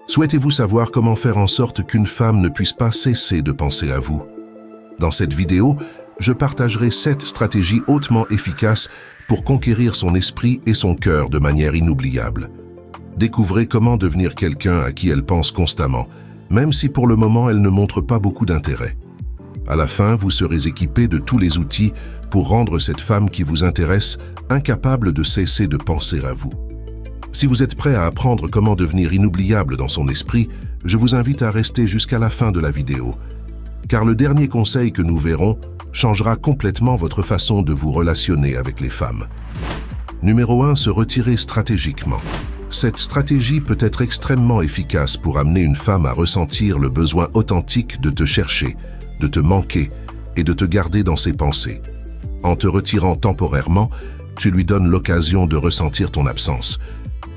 Souhaitez-vous savoir comment faire en sorte qu'une femme ne puisse pas cesser de penser à vous? Dans cette vidéo, je partagerai 7 stratégies hautement efficaces pour conquérir son esprit et son cœur de manière inoubliable. Découvrez comment devenir quelqu'un à qui elle pense constamment, même si pour le moment elle ne montre pas beaucoup d'intérêt. À la fin, vous serez équipé de tous les outils pour rendre cette femme qui vous intéresse incapable de cesser de penser à vous. Si vous êtes prêt à apprendre comment devenir inoubliable dans son esprit, je vous invite à rester jusqu'à la fin de la vidéo, car le dernier conseil que nous verrons changera complètement votre façon de vous relationner avec les femmes. Numéro 1. Se retirer stratégiquement. Cette stratégie peut être extrêmement efficace pour amener une femme à ressentir le besoin authentique de te chercher, de te manquer et de te garder dans ses pensées. En te retirant temporairement, tu lui donnes l'occasion de ressentir ton absence,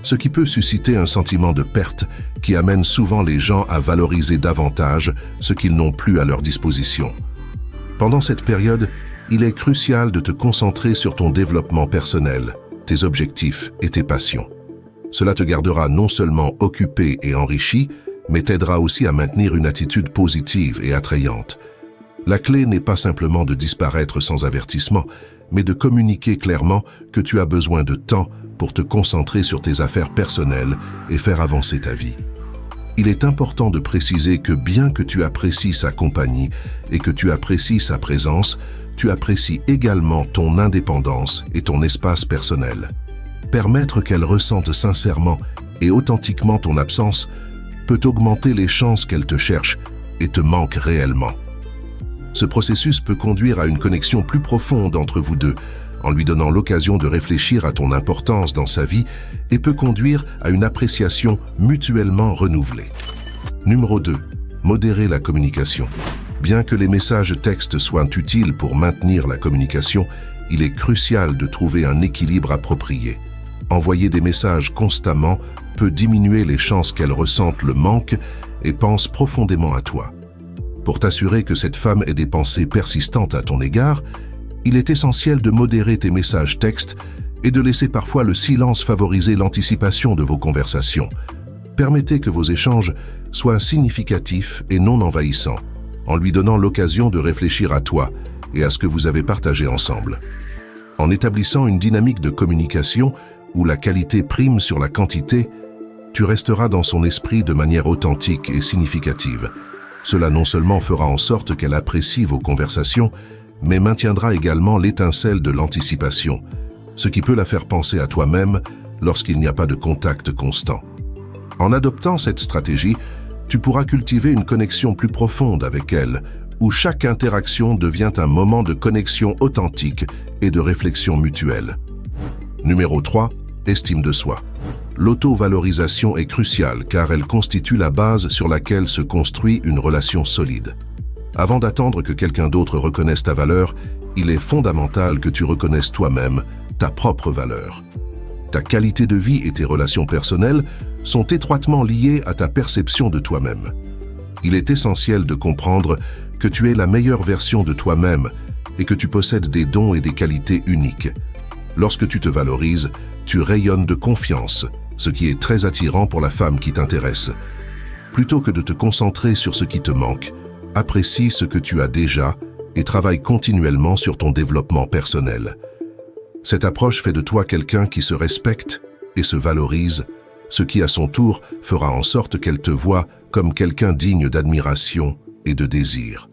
ce qui peut susciter un sentiment de perte qui amène souvent les gens à valoriser davantage ce qu'ils n'ont plus à leur disposition. Pendant cette période, il est crucial de te concentrer sur ton développement personnel, tes objectifs et tes passions. Cela te gardera non seulement occupé et enrichi, mais t'aidera aussi à maintenir une attitude positive et attrayante. La clé n'est pas simplement de disparaître sans avertissement, mais de communiquer clairement que tu as besoin de temps pour te concentrer sur tes affaires personnelles et faire avancer ta vie. Il est important de préciser que bien que tu apprécies sa compagnie et que tu apprécies sa présence, tu apprécies également ton indépendance et ton espace personnel. Permettre qu'elle ressente sincèrement et authentiquement ton absence peut augmenter les chances qu'elle te cherche et te manque réellement. Ce processus peut conduire à une connexion plus profonde entre vous deux, en lui donnant l'occasion de réfléchir à ton importance dans sa vie et peut conduire à une appréciation mutuellement renouvelée. Numéro 2. Modérer la communication. Bien que les messages textes soient utiles pour maintenir la communication, il est crucial de trouver un équilibre approprié. Envoyer des messages constamment peut diminuer les chances qu'elle ressente le manque et pense profondément à toi. Pour t'assurer que cette femme ait des pensées persistantes à ton égard, il est essentiel de modérer tes messages textes et de laisser parfois le silence favoriser l'anticipation de vos conversations. Permettez que vos échanges soient significatifs et non envahissants, en lui donnant l'occasion de réfléchir à toi et à ce que vous avez partagé ensemble. En établissant une dynamique de communication où la qualité prime sur la quantité, tu resteras dans son esprit de manière authentique et significative. Cela non seulement fera en sorte qu'elle apprécie vos conversations, mais maintiendra également l'étincelle de l'anticipation, ce qui peut la faire penser à toi-même lorsqu'il n'y a pas de contact constant. En adoptant cette stratégie, tu pourras cultiver une connexion plus profonde avec elle, où chaque interaction devient un moment de connexion authentique et de réflexion mutuelle. Numéro 3. Estime de soi. L'auto-valorisation est cruciale car elle constitue la base sur laquelle se construit une relation solide. Avant d'attendre que quelqu'un d'autre reconnaisse ta valeur, il est fondamental que tu reconnaisses toi-même ta propre valeur. Ta qualité de vie et tes relations personnelles sont étroitement liées à ta perception de toi-même. Il est essentiel de comprendre que tu es la meilleure version de toi-même et que tu possèdes des dons et des qualités uniques. Lorsque tu te valorises, tu rayonnes de confiance, ce qui est très attirant pour la femme qui t'intéresse. Plutôt que de te concentrer sur ce qui te manque, apprécie ce que tu as déjà et travaille continuellement sur ton développement personnel. Cette approche fait de toi quelqu'un qui se respecte et se valorise, ce qui à son tour fera en sorte qu'elle te voie comme quelqu'un digne d'admiration et de désir.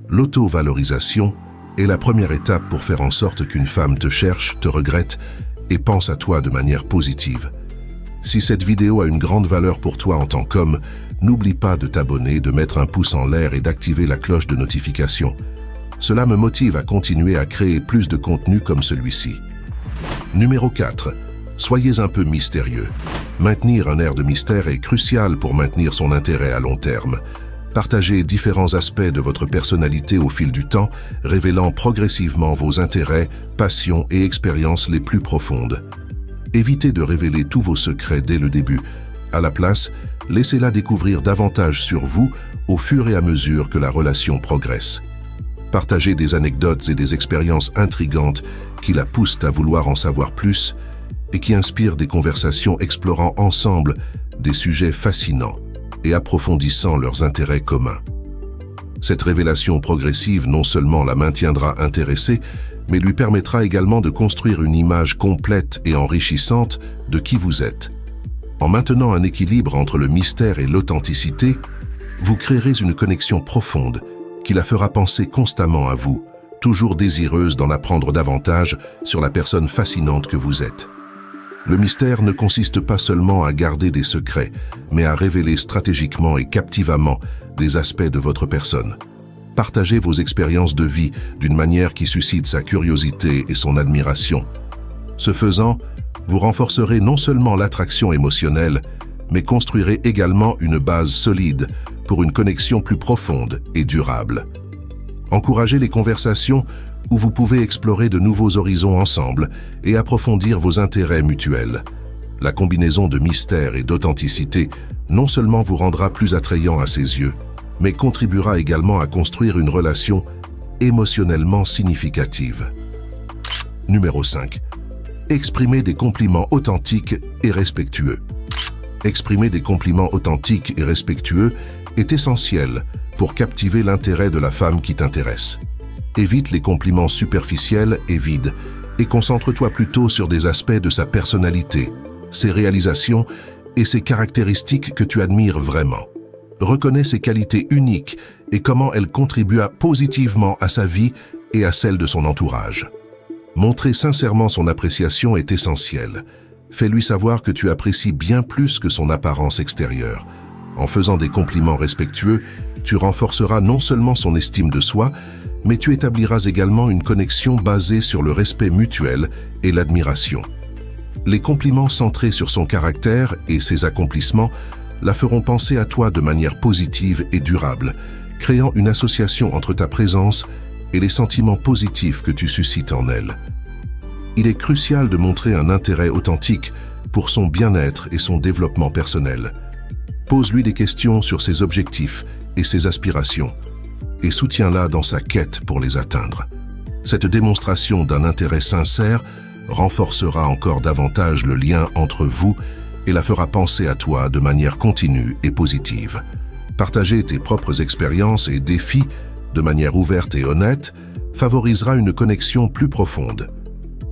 L'auto-valorisation est la première étape pour faire en sorte qu'une femme te cherche, te regrette et pense à toi de manière positive. Si cette vidéo a une grande valeur pour toi en tant qu'homme, n'oublie pas de t'abonner, de mettre un pouce en l'air et d'activer la cloche de notification. Cela me motive à continuer à créer plus de contenu comme celui-ci. Numéro 4. Soyez un peu mystérieux. Maintenir un air de mystère est crucial pour maintenir son intérêt à long terme. Partagez différents aspects de votre personnalité au fil du temps, révélant progressivement vos intérêts, passions et expériences les plus profondes. Évitez de révéler tous vos secrets dès le début. À la place, laissez-la découvrir davantage sur vous au fur et à mesure que la relation progresse. Partagez des anecdotes et des expériences intrigantes qui la poussent à vouloir en savoir plus et qui inspire des conversations explorant ensemble des sujets fascinants et approfondissant leurs intérêts communs. Cette révélation progressive non seulement la maintiendra intéressée, mais lui permettra également de construire une image complète et enrichissante de qui vous êtes. En maintenant un équilibre entre le mystère et l'authenticité, vous créerez une connexion profonde qui la fera penser constamment à vous, toujours désireuse d'en apprendre davantage sur la personne fascinante que vous êtes. Le mystère ne consiste pas seulement à garder des secrets, mais à révéler stratégiquement et captivamment des aspects de votre personne. Partagez vos expériences de vie d'une manière qui suscite sa curiosité et son admiration. Ce faisant, vous renforcerez non seulement l'attraction émotionnelle, mais construirez également une base solide pour une connexion plus profonde et durable. Encouragez les conversations où vous pouvez explorer de nouveaux horizons ensemble et approfondir vos intérêts mutuels. La combinaison de mystère et d'authenticité non seulement vous rendra plus attrayant à ses yeux, mais contribuera également à construire une relation émotionnellement significative. Numéro 5. Exprimez des compliments authentiques et respectueux. Exprimer des compliments authentiques et respectueux est essentiel pour captiver l'intérêt de la femme qui t'intéresse. Évite les compliments superficiels et vides et concentre-toi plutôt sur des aspects de sa personnalité, ses réalisations et ses caractéristiques que tu admires vraiment. Reconnais ses qualités uniques et comment elles contribuent positivement à sa vie et à celle de son entourage. Montrer sincèrement son appréciation est essentiel. Fais-lui savoir que tu apprécies bien plus que son apparence extérieure. En faisant des compliments respectueux, tu renforceras non seulement son estime de soi, mais tu établiras également une connexion basée sur le respect mutuel et l'admiration. Les compliments centrés sur son caractère et ses accomplissements la feront penser à toi de manière positive et durable, créant une association entre ta présence et les sentiments positifs que tu suscites en elle. Il est crucial de montrer un intérêt authentique pour son bien-être et son développement personnel. Pose-lui des questions sur ses objectifs et ses aspirations, et soutiens-la dans sa quête pour les atteindre. Cette démonstration d'un intérêt sincère renforcera encore davantage le lien entre vous et la fera penser à toi de manière continue et positive. Partager tes propres expériences et défis de manière ouverte et honnête favorisera une connexion plus profonde.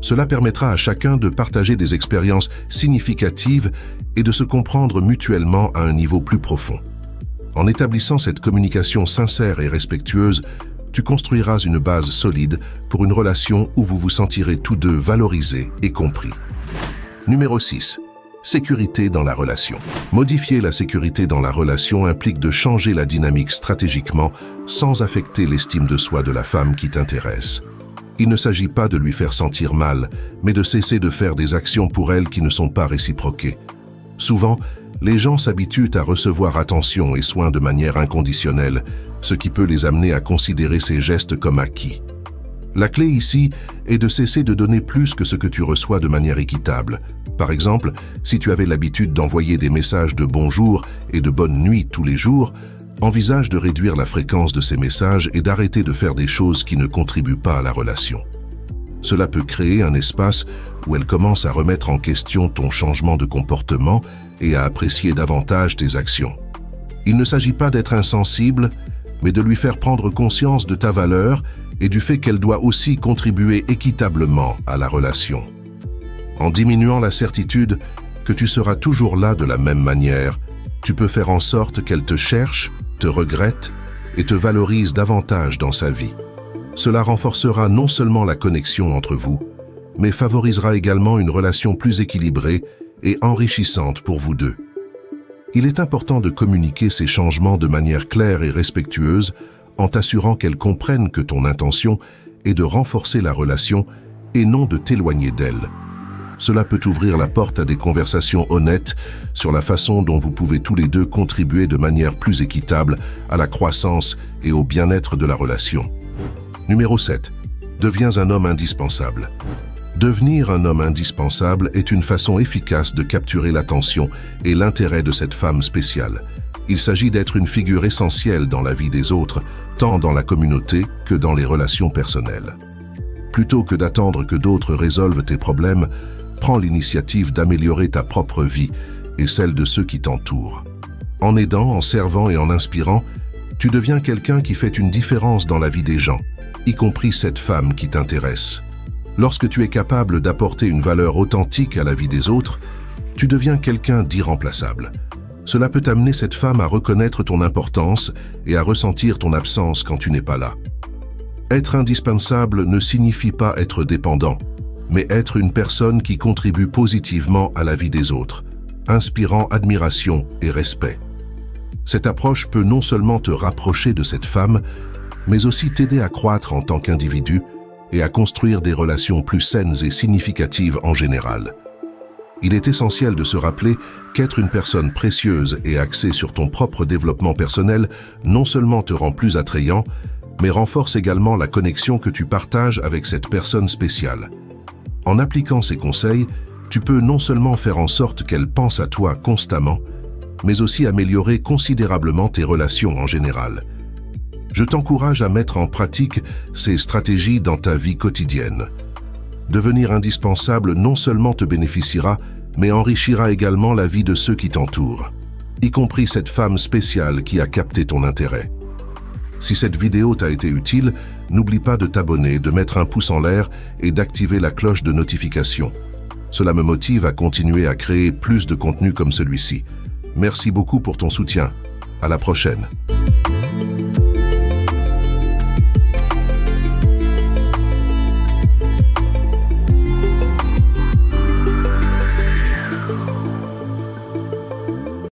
Cela permettra à chacun de partager des expériences significatives et de se comprendre mutuellement à un niveau plus profond. En établissant cette communication sincère et respectueuse, tu construiras une base solide pour une relation où vous vous sentirez tous deux valorisés et compris. Numéro 6. Sécurité dans la relation. Modifier la sécurité dans la relation implique de changer la dynamique stratégiquement sans affecter l'estime de soi de la femme qui t'intéresse. Il ne s'agit pas de lui faire sentir mal, mais de cesser de faire des actions pour elle qui ne sont pas réciproquées. Souvent, les gens s'habituent à recevoir attention et soins de manière inconditionnelle, ce qui peut les amener à considérer ces gestes comme acquis. La clé ici est de cesser de donner plus que ce que tu reçois de manière équitable. Par exemple, si tu avais l'habitude d'envoyer des messages de bonjour et de bonne nuit tous les jours, envisage de réduire la fréquence de ces messages et d'arrêter de faire des choses qui ne contribuent pas à la relation. Cela peut créer un espace où elle commence à remettre en question ton changement de comportement et à apprécier davantage tes actions. Il ne s'agit pas d'être insensible, mais de lui faire prendre conscience de ta valeur et du fait qu'elle doit aussi contribuer équitablement à la relation. En diminuant la certitude que tu seras toujours là de la même manière, tu peux faire en sorte qu'elle te cherche, te regrette et te valorise davantage dans sa vie. Cela renforcera non seulement la connexion entre vous, mais favorisera également une relation plus équilibrée et enrichissante pour vous deux. Il est important de communiquer ces changements de manière claire et respectueuse en t'assurant qu'elle comprenne que ton intention est de renforcer la relation et non de t'éloigner d'elle. Cela peut ouvrir la porte à des conversations honnêtes sur la façon dont vous pouvez tous les deux contribuer de manière plus équitable à la croissance et au bien-être de la relation. Numéro 7. Deviens un homme indispensable. Devenir un homme indispensable est une façon efficace de capturer l'attention et l'intérêt de cette femme spéciale. Il s'agit d'être une figure essentielle dans la vie des autres, tant dans la communauté que dans les relations personnelles. Plutôt que d'attendre que d'autres résolvent tes problèmes, prends l'initiative d'améliorer ta propre vie et celle de ceux qui t'entourent. En aidant, en servant et en inspirant, tu deviens quelqu'un qui fait une différence dans la vie des gens, y compris cette femme qui t'intéresse. Lorsque tu es capable d'apporter une valeur authentique à la vie des autres, tu deviens quelqu'un d'irremplaçable. Cela peut amener cette femme à reconnaître ton importance et à ressentir ton absence quand tu n'es pas là. Être indispensable ne signifie pas être dépendant, mais être une personne qui contribue positivement à la vie des autres, inspirant admiration et respect. Cette approche peut non seulement te rapprocher de cette femme, mais aussi t'aider à croître en tant qu'individu et à construire des relations plus saines et significatives en général. Il est essentiel de se rappeler qu'être une personne précieuse et axée sur ton propre développement personnel non seulement te rend plus attrayant, mais renforce également la connexion que tu partages avec cette personne spéciale. En appliquant ces conseils, tu peux non seulement faire en sorte qu'elle pense à toi constamment, mais aussi améliorer considérablement tes relations en général. Je t'encourage à mettre en pratique ces stratégies dans ta vie quotidienne. Devenir indispensable non seulement te bénéficiera, mais enrichira également la vie de ceux qui t'entourent, y compris cette femme spéciale qui a capté ton intérêt. Si cette vidéo t'a été utile, n'oublie pas de t'abonner, de mettre un pouce en l'air et d'activer la cloche de notification. Cela me motive à continuer à créer plus de contenu comme celui-ci. Merci beaucoup pour ton soutien. À la prochaine.